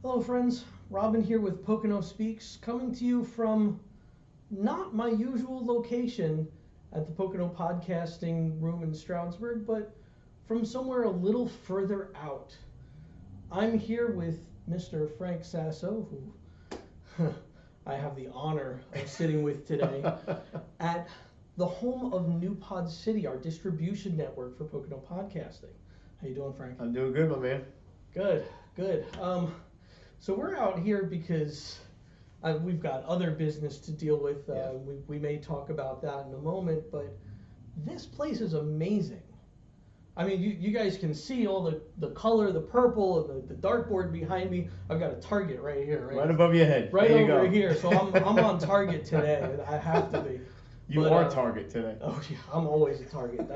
Hello friends, Robin here with Pocono Speaks, coming to you from not my usual location at the Pocono Podcasting room in Stroudsburg, but from somewhere a little further out. I'm here with Mr. Frank Sasso, who I have the honor of sitting with today, at the home of New Pod City, our distribution network for Pocono Podcasting. How you doing, Frank? I'm doing good, my man. Good. So we're out here because we've got other business to deal with. We may talk about that in a moment, but this place is amazing. I mean, you guys can see all the color, the purple, and the dartboard behind me. I've got a target right here. Right above your head. Right there you over go. here. So I'm on target today. I have to be. You are target today. Oh yeah, I'm always a target.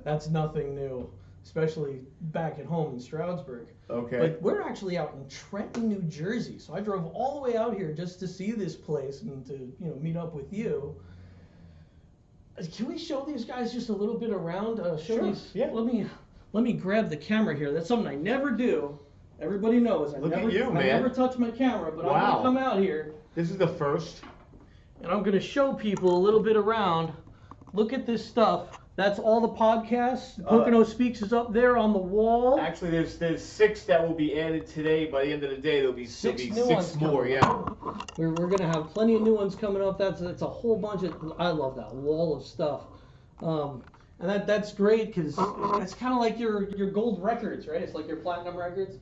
That's nothing new, especially back at home in Stroudsburg. Okay. But we're actually out in Trenton, New Jersey. So I drove all the way out here just to see this place and to meet up with you. Can we show these guys just a little bit around? Sure. Yeah. Let me grab the camera here. That's something I never do. Everybody knows I never touch my camera, but I'm gonna come out here. This is the first. And I'm gonna show people a little bit around. Look at this stuff. That's all the podcasts. Pocono Speaks is up there on the wall. Actually, there's 6 that will be added today. By the end of the day, there'll be six more. Yeah. We're gonna have plenty of new ones coming up. That's a whole bunch of. I love that wall of stuff, and that's great because it's kind of like your gold records, right? It's like your platinum records.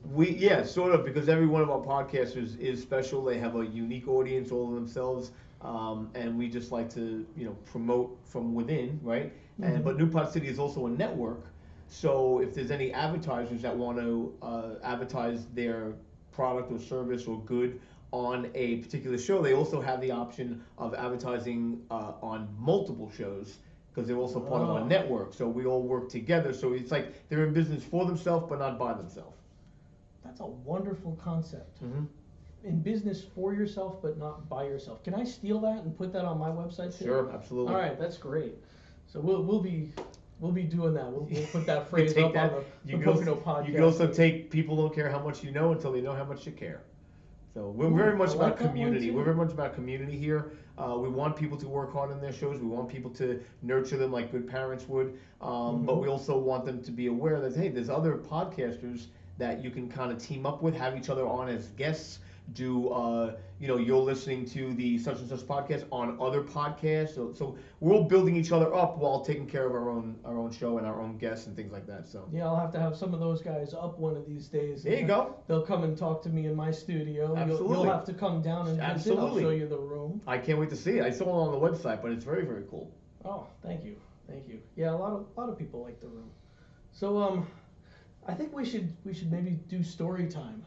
Sort of, because every one of our podcasters is special. They have a unique audience all of themselves, and we just like to promote from within, right? Mm-hmm. But New Pod City is also a network, so if there's any advertisers that want to advertise their product or service or good on a particular show, they also have the option of advertising on multiple shows because they're also part of our network. So we all work together. So it's like they're in business for themselves but not by themselves. That's a wonderful concept. Mm-hmm. In business for yourself but not by yourself. Can I steal that and put that on my website too? Sure, absolutely. All right, that's great. So we'll be doing that. We'll put that phrase up on the Pocono podcast. You can also take people don't care how much you know until they know how much you care. So we're very much about community. We're very much about community here. We want people to work hard on their shows. We want people to nurture them like good parents would. But we also want them to be aware that, hey, there's other podcasters that you can kind of team up with, have each other on as guests. You're listening to the such and such podcast on other podcasts. So we're all building each other up while taking care of our own show and our own guests and things like that. So yeah, I'll have to have some of those guys up one of these days. There you go. They'll come and talk to me in my studio. Absolutely. You'll have to come down and visit. I'll show you the room. I can't wait to see it. I saw it on the website, but it's very, very cool. Oh, thank you. Yeah, a lot of people like the room. So I think we should maybe do story time.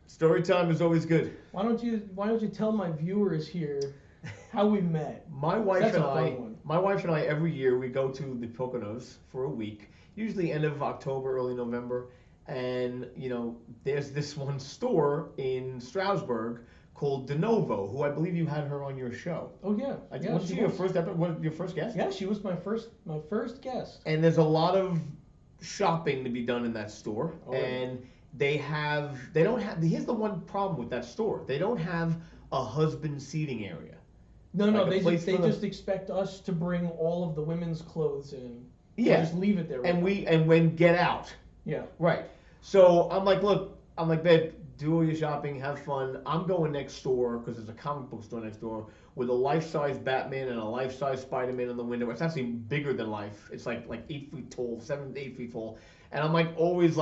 Story time is always good. Why don't you tell my viewers here how we met? My wife and I every year we go to the Poconos for a week, usually end of October, early November, and there's this one store in Stroudsburg called De Novo, who I believe you had her on your show. Oh yeah. Was she your first guest? Yeah, she was my first guest. And there's a lot of shopping to be done in that store, and here's the one problem with that store. They don't have a husband seating area. No, they just expect us to bring all of the women's clothes in. Yeah. Just leave it there. And when get out. Yeah. Right. So I'm like, babe, do all your shopping, have fun. I'm going next door because there's a comic book store next door with a life-size Batman and a life-size Spider-Man in the window. It's actually bigger than life. It's like 8 feet tall, 7 to 8 feet tall. And I'm always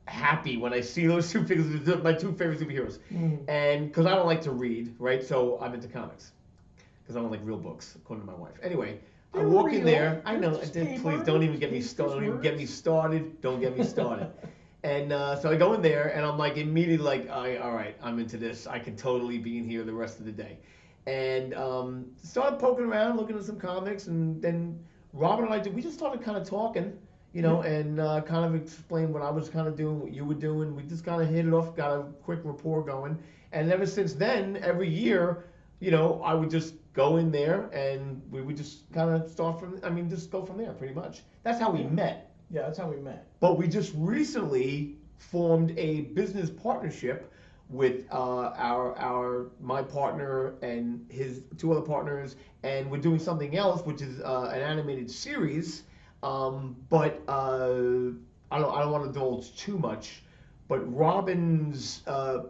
happy when I see those two figures. They're my two favorite superheroes. And because I don't like to read, right? So I'm into comics because I don't like real books, according to my wife. Anyway, I walk in there. I know. Please don't even get me started. Don't even get me started. Don't get me started. And so I go in there, and I'm immediately all right, I'm into this. I can totally be in here the rest of the day. And started poking around, looking at some comics, and then Robin and I we just started kind of talking. And kind of explain what I was kind of doing, what you were doing. We just kind of hit it off, got a quick rapport going. And ever since then, every year, I would just go in there and we would just kind of just go from there pretty much. That's how we met. Yeah, that's how we met. But we just recently formed a business partnership with my partner and his two other partners, and we're doing something else, which is an animated series. But I don't want to divulge too much. But Robin's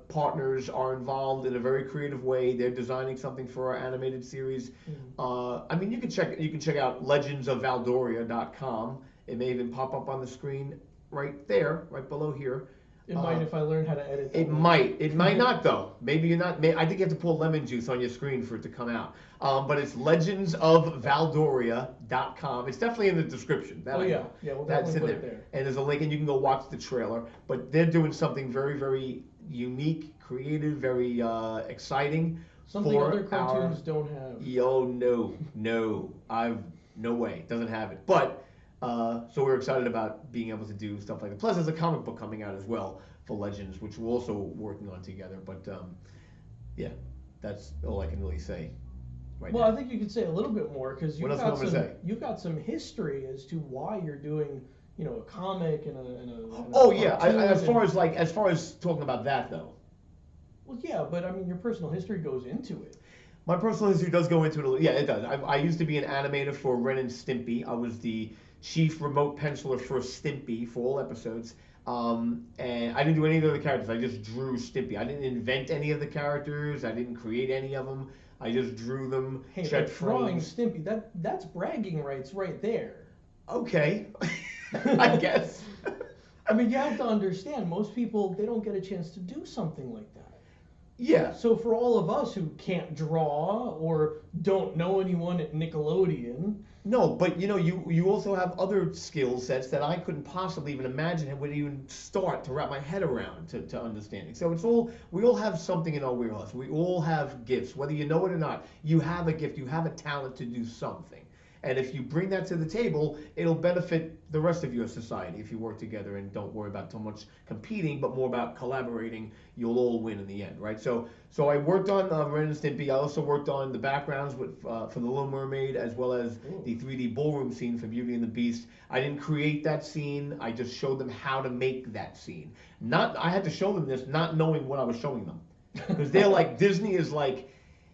partners are involved in a very creative way. They're designing something for our animated series. I mean, you can check out legendsofvaldoria.com. It may even pop up on the screen right there, right below here. It might if I learn how to edit. It might. It might not though. Maybe you're not. I think you have to pour lemon juice on your screen for it to come out. But it's legendsofvaldoria.com. It's definitely in the description. We'll definitely put it there. And there's a link, and you can go watch the trailer. But they're doing something very, very unique, creative, very exciting. Something other cartoons don't have. No, no way. Doesn't have it. But. So we're excited about being able to do stuff like that. Plus, there's a comic book coming out as well for Legends, which we're also working on together. But yeah, that's all I can really say right now. Well, I think you could say a little bit more because you've got some history as to why you're doing, a comic and a as far as talking about that though. Well, yeah, but I mean, your personal history goes into it. My personal history does go into it a little. Yeah, it does. I used to be an animator for Ren and Stimpy. I was the chief remote penciler for Stimpy for all episodes. And I didn't do any of the other characters. I just drew Stimpy. I didn't invent any of the characters. I didn't create any of them. I just drew them. Hey, but drawing Stimpy, that's bragging rights right there. Okay. I guess. I mean, you have to understand, most people, they don't get a chance to do something like that. Yeah. So for all of us who can't draw or don't know anyone at Nickelodeon. No, but you also have other skill sets that I couldn't possibly even imagine and would even start to wrap my head around to understanding. So we all have something in our wheelhouse. We all have gifts, whether you know it or not. You have a gift, you have a talent to do something. And if you bring that to the table, it'll benefit the rest of your society if you work together and don't worry about so much competing, but more about collaborating. You'll all win in the end, right? So I worked on Ren and Stimpy. I also worked on the backgrounds for The Little Mermaid, as well as the 3D ballroom scene for Beauty and the Beast. I didn't create that scene. I just showed them how to make that scene. I had to show them this, not knowing what I was showing them, because they're like, Disney is like,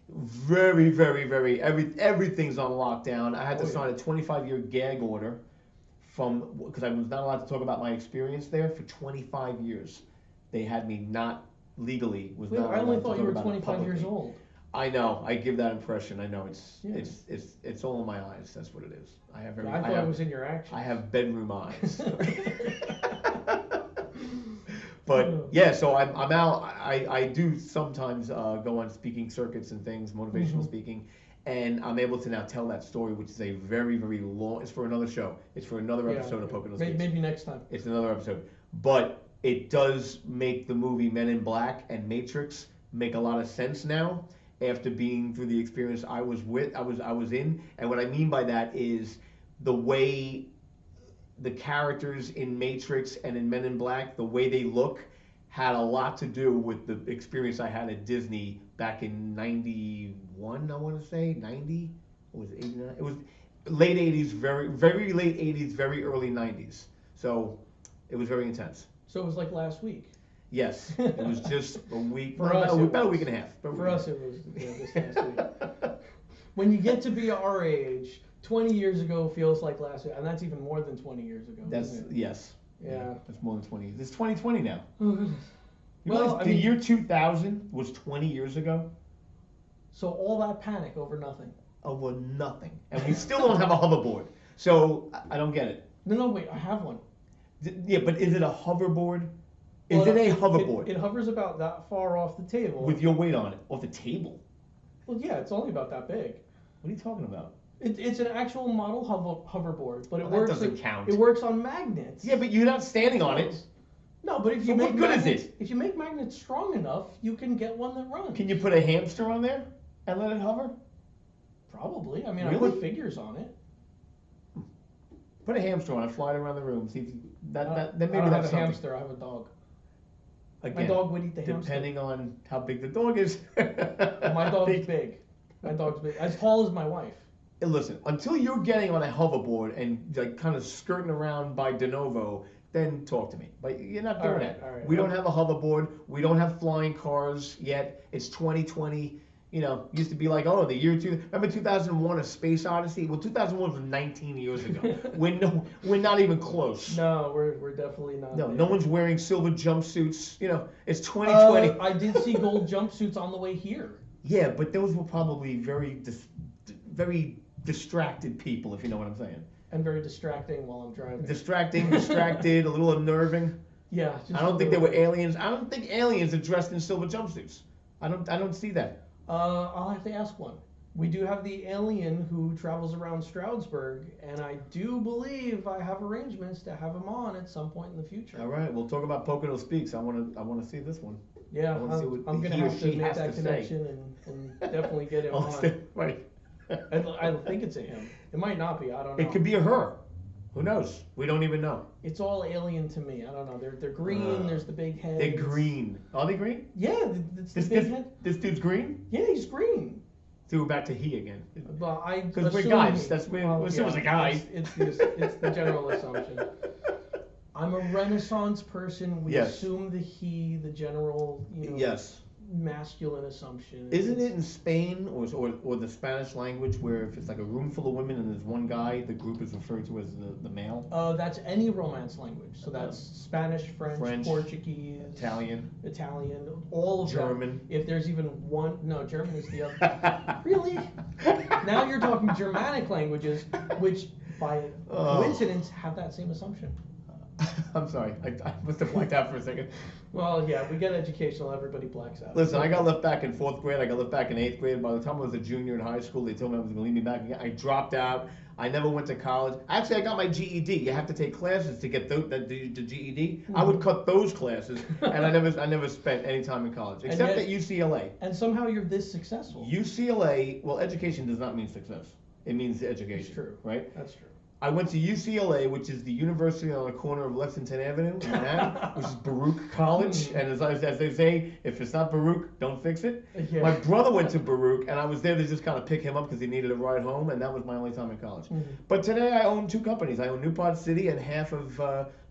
very, very, very, everything's on lockdown. I had to sign a 25-year gag order because I was not allowed to talk about my experience there for 25 years. They had me not legally not allowed to talk about it. I only thought you were 25 years old. I know. I give that impression. I know it's all in my eyes. That's what it is. I thought it was in your actions. I have bedroom eyes. But yeah, so I'm out. I do sometimes go on speaking circuits and things, motivational speaking, and I'm able to now tell that story, which is a very, very long. It's for another show. It's for another episode of Pocono Speaks. Maybe next time. It's another episode, but it does make the movie Men in Black and Matrix make a lot of sense now after being through the experience I was in, and what I mean by that is the way the characters in Matrix and in Men in Black, the way they look, had a lot to do with the experience I had at Disney back in 91, I want to say, 90? Or was it 89? It was late 80s, very, very late 80s, very early 90s. So it was very intense. So it was like last week? Yes, it was just a week, about a week and a half. For us it was this last week. When you get to be our age, 20 years ago feels like last year, and that's even more than 20 years ago. Yes. Yeah. That's more than 20. It's 2020 now. Well, the year 2000 was 20 years ago. So all that panic over nothing. Over nothing, and we still don't have a hoverboard. So I don't get it. No, wait, I have one. Yeah, but is it a hoverboard? Is it a hoverboard? It hovers about that far off the table. With your weight on it, off the table. Well, yeah, it's only about that big. What are you talking about? It's an actual model hoverboard, but that doesn't count. It works on magnets. Yeah, but you're not standing on it. No, but if you what good is it? If you make magnets strong enough, you can get one that runs. Can you put a hamster on there and let it hover? Probably. I mean, really? I put figures on it. Put a hamster on it, fly it around the room. See if then maybe I don't that's have a hamster. I have a dog. Again, my dog would eat the hamster. Depending on how big the dog is. My dog's big. My dog's big. As tall as my wife. And listen, until you're getting on a hoverboard and like kind of skirting around by de novo, then talk to me. But you're not doing that. All right. We don't have a hoverboard. We don't have flying cars yet. It's 2020. You know, used to be like, oh, the year two. Remember 2001: A Space Odyssey? Well, 2001 was 19 years ago. We're not even close. No, we're definitely not. No, there. no one's wearing silver jumpsuits. You know, it's 2020. I did see gold jumpsuits on the way here. Yeah, but those were probably very distracted people, if you know what I'm saying. And very distracting while I'm driving. Distracted, a little unnerving. Yeah. I don't think they were aliens. I don't think aliens are dressed in silver jumpsuits. I don't see that. I'll have to ask one. We do have the alien who travels around Stroudsburg, and I do believe I have arrangements to have him on at some point in the future. All right, we'll talk about Pocono Speaks. I want to see this one. Yeah, I wanna see what I'm gonna he or have she to make has that to say. connection and definitely get him on. Right. I think it's a him. It might not be. I don't know. It could be a her. Who knows? We don't even know. It's all alien to me. I don't know. They're green. There's the big head. They're green. Are they green? Yeah, it's the big head. This dude's green? Yeah, he's green. So we're back to he again. Well, Because we're guys. We're assuming a guy. It's the general assumption. I'm a Renaissance person. We assume the he, the general, Yes. masculine assumption. Isn't it in Spain or the Spanish language where if it's like a room full of women and there's one guy, the group is referred to as the male? That's any Romance language. So that's Spanish, French, Portuguese, Italian, all of German. them. If there's even one, no, German is the other. Really? Now you're talking Germanic languages, which by coincidence have that same assumption. I'm sorry, I must have blacked out for a second. Well, yeah, we get educational, everybody blacks out. Listen, I got left back in 4th grade, I got left back in 8th grade. By the time I was a junior in high school, they told me I was going to leave me back again. I dropped out. I never went to college. Actually, I got my GED. You have to take classes to get the GED. I would cut those classes, and I never spent any time in college, except at UCLA. And somehow you're this successful. UCLA, well, education does not mean success. It means education. That's true. Right? That's true. I went to UCLA, which is the university on the corner of Lexington Avenue in Manhattan, which is Baruch College. And as they say, if it's not Baruch, don't fix it. Yeah. My brother went to Baruch, and I was there to just kind of pick him up because he needed a ride home, and that was my only time in college. Mm-hmm. But today I own 2 companies. I own New Pod City and half of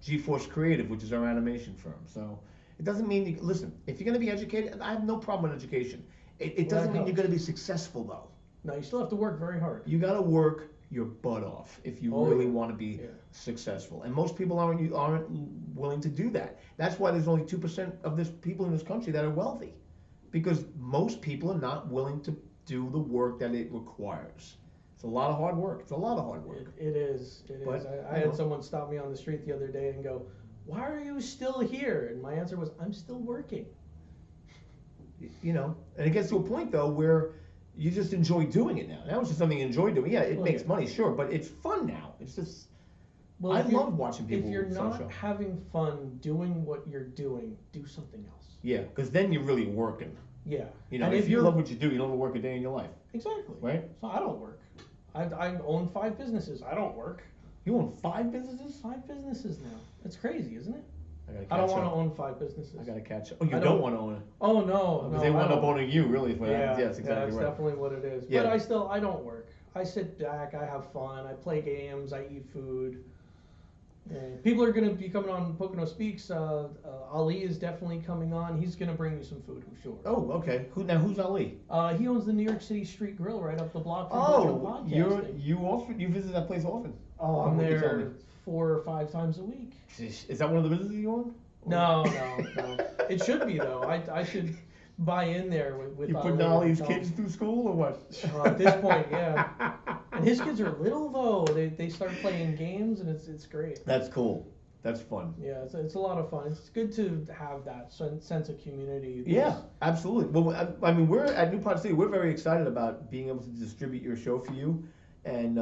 GeForce Creative, which is our animation firm. So it doesn't mean, listen, if you're going to be educated, I have no problem with education. It doesn't mean you're going to be successful, though. No, you still have to work very hard. You got to work your butt off if you really want to be successful, and most people aren't willing to do that. That's why there's only 2% of this people in this country that are wealthy, because most people are not willing to do the work that it requires. It's a lot of hard work. It is. I had someone stop me on the street the other day and go, "Why are you still here?" And my answer was, "I'm still working." And it gets to a point though where you just enjoy doing it now. Now it's just something you enjoy doing. Yeah, it makes money, sure, but it's fun now. It's just, I love watching people. If you're not having fun doing what you're doing, do something else. Yeah, because then you're really working. Yeah. If you love what you do, you don't work a day in your life. Exactly. Right? So I don't work. I own 5 businesses. I don't work. You own 5 businesses? 5 businesses now. That's crazy, isn't it? I don't want to own 5 businesses. I gotta catch up. Oh, you don't want to own it? Oh, no. Because they wind up owning you, really. Yeah, yes, exactly that's right. definitely what it is. Yeah. But I don't work. I sit back, I have fun, I play games, I eat food. People are going to be coming on Pocono Speaks. Ali is definitely coming on. He's going to bring me some food, I'm sure. Oh, okay. Who's Ali? He owns the New York City Street Grill right up the block from Pocono Podcasting. You visit that place often? Oh, I'm there 4 or 5 times a week. Is that one of the businesses you own? No. It should be, though. I should buy in there with You putting Ali's kids through school or what? At this point, yeah. And his kids are little, though. They start playing games, and it's great. That's cool. That's fun. Yeah, it's a lot of fun. It's good to have that sense of community. Yeah, absolutely. Well, I mean, we're at New Pod City. We're very excited about being able to distribute your show for you, and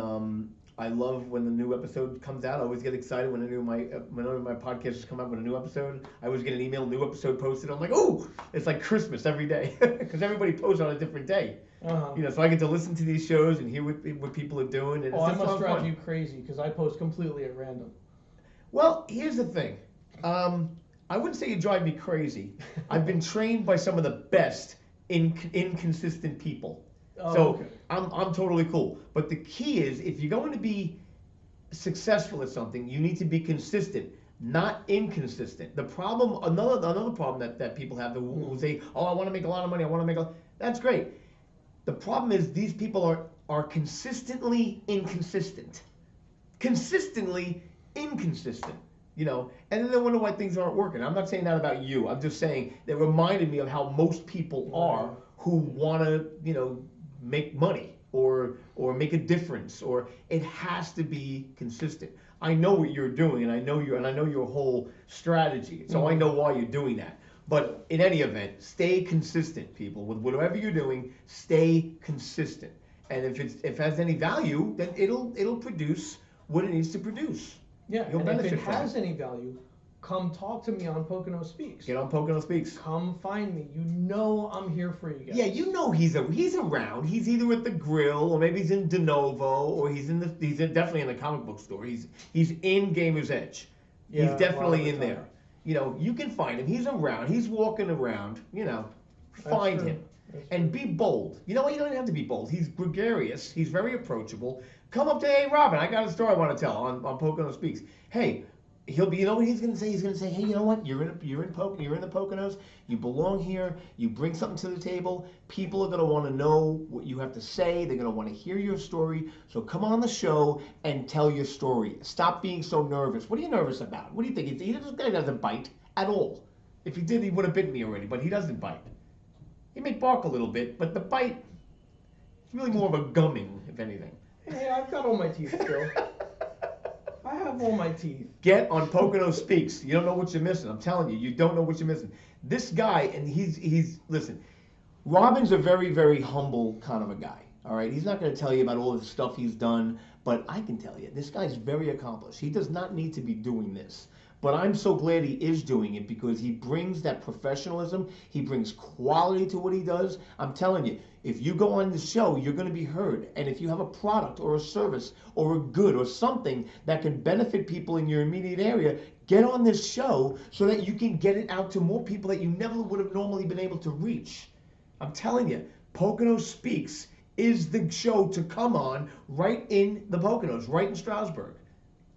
I love when the new episode comes out. I always get excited when whenever my podcasts come out with a new episode. I always get an email, new episode posted. I'm like, oh, it's like Christmas every day because everybody posts on a different day. Uh-huh. So I get to listen to these shows and hear what people are doing. And I must drive you crazy because I post completely at random. Well, here's the thing. I wouldn't say you drive me crazy. I've been trained by some of the best inconsistent people. Oh, So okay. I'm totally cool. But the key is, if you're going to be successful at something, you need to be consistent, not inconsistent. The problem, another problem that people have who say, oh, I want to make a lot of money, I want to make that's great. The problem is these people are consistently inconsistent. Consistently inconsistent. And then they wonder why things aren't working. I'm not saying that about you. I'm just saying that reminded me of how most people are who want to, make money or make a difference, or it has to be consistent. I know what you're doing, and I know your whole strategy. So I know why you're doing that. But in any event, stay consistent, people. With whatever you're doing, stay consistent. And if it has any value, then it'll produce what it needs to produce. Yeah, You'll and if it benefit from has any value, come talk to me on Pocono Speaks. Get on Pocono Speaks. Come find me. You know I'm here for you guys. Yeah, he's around. He's either at the grill, or maybe he's in De Novo, or he's definitely in the comic book store. He's in Gamer's Edge. Yeah, he's definitely in time. there. You can find him. He's around. He's walking around. Find him. And be bold. You know what? You don't even have to be bold. He's gregarious. He's very approachable. Come up to, hey, Robin, I got a story I want to tell on Pocono Speaks. Hey, he'll be. You know what he's gonna say? He's gonna say, hey, you know what? You're in the Poconos. You belong here. You bring something to the table. People are gonna want to know what you have to say. They're gonna want to hear your story. So come on the show and tell your story. Stop being so nervous. What are you nervous about? What do you think? This guy doesn't bite at all. If he did, he would have bitten me already. But he doesn't bite. He may bark a little bit, but the bite is really more of a gumming, if anything. Hey, I've got all my teeth still. I have all my teeth. Get on Pocono Speaks. You don't know what you're missing. I'm telling you, you don't know what you're missing. This guy, and he's listen, Robin's a very, very humble kind of a guy. All right, he's not going to tell you about all the stuff he's done, but I can tell you, this guy's very accomplished. He does not need to be doing this. But I'm so glad he is doing it, because he brings that professionalism. He brings quality to what he does. I'm telling you, if you go on the show, you're going to be heard. And if you have a product or a service or a good or something that can benefit people in your immediate area, get on this show so that you can get it out to more people that you never would have normally been able to reach. I'm telling you, Pocono Speaks is the show to come on right in the Poconos, right in Stroudsburg.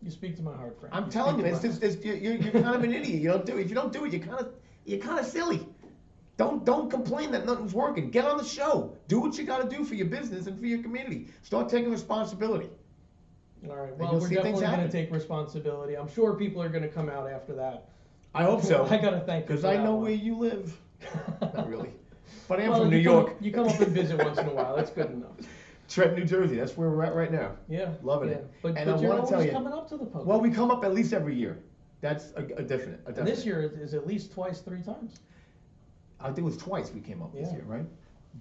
You speak to my heart, Frank. I'm telling you, you're kind of an idiot. If you don't do it, you're kind of silly. Don't complain that nothing's working. Get on the show. Do what you got to do for your business and for your community. Start taking responsibility. All right. Well, we're definitely going to take responsibility. I'm sure people are going to come out after that. I hope so. I got to thank you. Because I know where you live. Not really. But I am well, from New York. You come up and visit once in a while. That's good enough. Trenton, New Jersey. That's where we're at right now. Yeah. Loving it. But and you're always tell you, coming up to the Poconos. Well, we come up at least every year. That's a definite. And this year is at least twice, 3 times. I think it was twice we came up this year, right?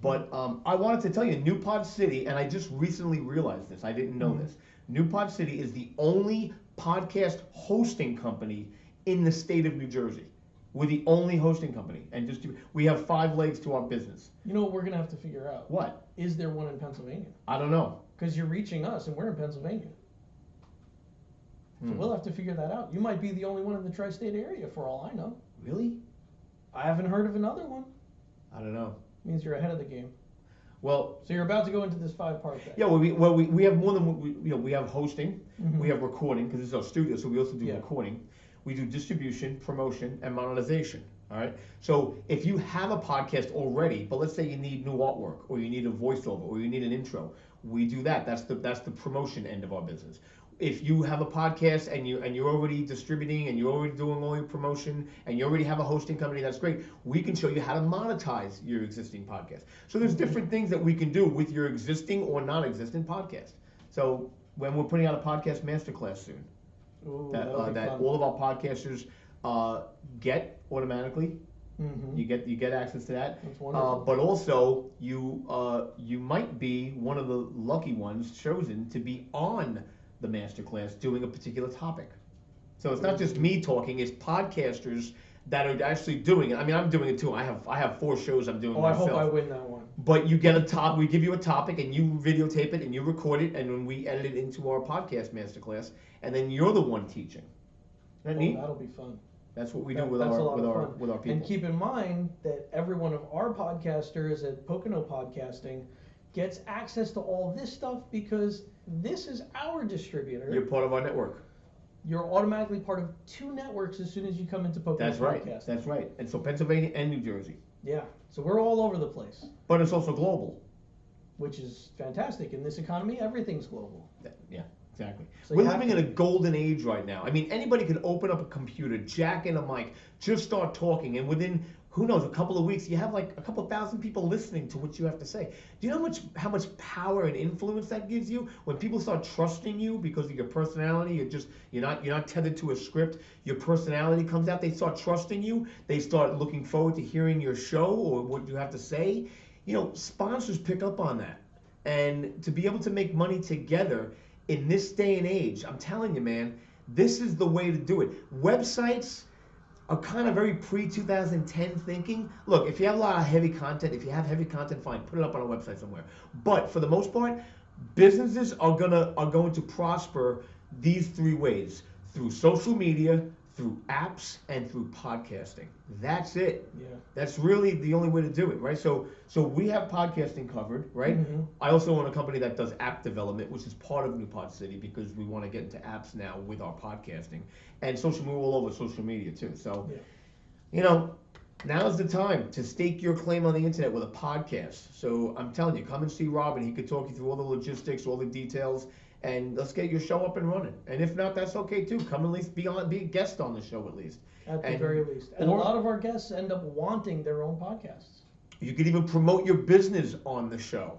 But I wanted to tell you, New Pod City, and I just recently realized this. I didn't know this. New Pod City is the only podcast hosting company in the state of New Jersey. We're the only hosting company, and we have 5 legs to our business. You know what we're gonna have to figure out? What? Is there one in Pennsylvania? I don't know. Because you're reaching us, and we're in Pennsylvania. So we'll have to figure that out. You might be the only one in the tri-state area, for all I know. Really? I haven't heard of another one. I don't know. Means you're ahead of the game. Well, so you're about to go into this 5-part thing. Yeah, we have more than we have hosting, we have recording, because it's our studio, so we also do recording. We do distribution, promotion, and monetization. All right. So if you have a podcast already, but let's say you need new artwork, or you need a voiceover, or you need an intro, we do that. That's the promotion end of our business. If you have a podcast and you're already distributing and you're already doing all your promotion and you already have a hosting company, that's great. We can show you how to monetize your existing podcast. So there's different things that we can do with your existing or non-existent podcast. So when we're putting out a podcast masterclass soon, that all of our podcasters get automatically. You get access to that. That's wonderful. But also you might be one of the lucky ones chosen to be on the masterclass doing a particular topic. So it's not just me talking, it's podcasters that are actually doing it. I mean, I'm doing it too. I have 4 shows I'm doing myself. I hope I win that one. But you get we give you a topic and you videotape it and you record it, and then we edit it into our podcast masterclass, and then you're the one teaching. Isn't that neat? That'll be fun. That's what we do with our people. And keep in mind that every one of our podcasters at Pocono Podcasting gets access to all this stuff because this is our distributor. You're part of our network. You're automatically part of 2 networks as soon as you come into Pocono That's right. Podcasting. That's right. And so Pennsylvania and New Jersey. Yeah. So we're all over the place. But it's also global. Which is fantastic. In this economy, everything's global. Yeah, exactly. So We're living in a golden age right now. I mean, anybody can open up a computer, jack in a mic, just start talking, and within, who knows, a couple of weeks, you have like a couple thousand people listening to what you have to say. Do you know how much power and influence that gives you? When people start trusting you because of your personality, you're not tethered to a script. Your personality comes out. They start trusting you. They start looking forward to hearing your show or what you have to say. You know, sponsors pick up on that. And to be able to make money together in this day and age, I'm telling you, man, this is the way to do it. Websites are kind of very pre-2010 thinking. Look, if you have a lot of heavy content, fine, put it up on a website somewhere. But for the most part, businesses are going to prosper these 3 ways: through social media, through apps, and through podcasting. That's it. Yeah. That's really the only way to do it, right? So we have podcasting covered, right? Mm-hmm. I also own a company that does app development, which is part of New Pod City because we want to get into apps now with our podcasting. And we're all over social media too. So, you know, now's the time to stake your claim on the internet with a podcast. So I'm telling you, come and see Robin. He could talk you through all the logistics, all the details, and let's get your show up and running. And if not, that's okay too. Come at least be a guest on the show at least. At the very least. And a lot of our guests end up wanting their own podcasts. You could even promote your business on the show.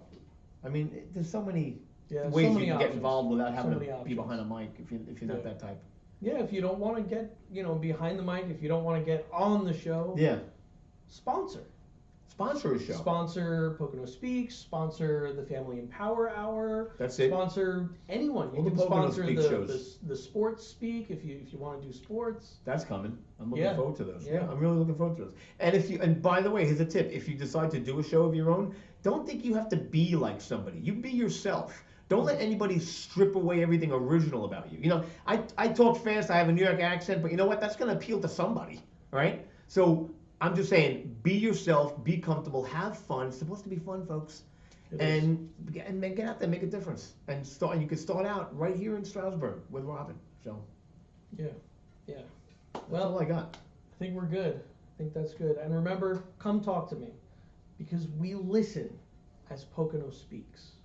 I mean, there's so many ways you can get involved without having to be behind a mic if you're not that type. Yeah, if you don't want to get, behind the mic, if you don't want to get on the show, sponsor a show. Sponsor Pocono Speaks, sponsor the Family and Power Hour. That's it. Sponsor anyone. You can sponsor the Sports Speak if you want to do sports. That's coming. I'm looking forward to those. Yeah, I'm really looking forward to those. And by the way, here's a tip. If you decide to do a show of your own, don't think you have to be like somebody. You be yourself. Don't let anybody strip away everything original about you. You know, I talk fast, I have a New York accent, but you know what? That's going to appeal to somebody, right? So I'm just saying, be yourself, be comfortable, have fun. It's supposed to be fun, folks. And get out there, make a difference. And you can start out right here in Stroudsburg with Robin. So yeah. Well, that's all I got. I think we're good. I think that's good. And remember, come talk to me because we listen as Pocono Speaks.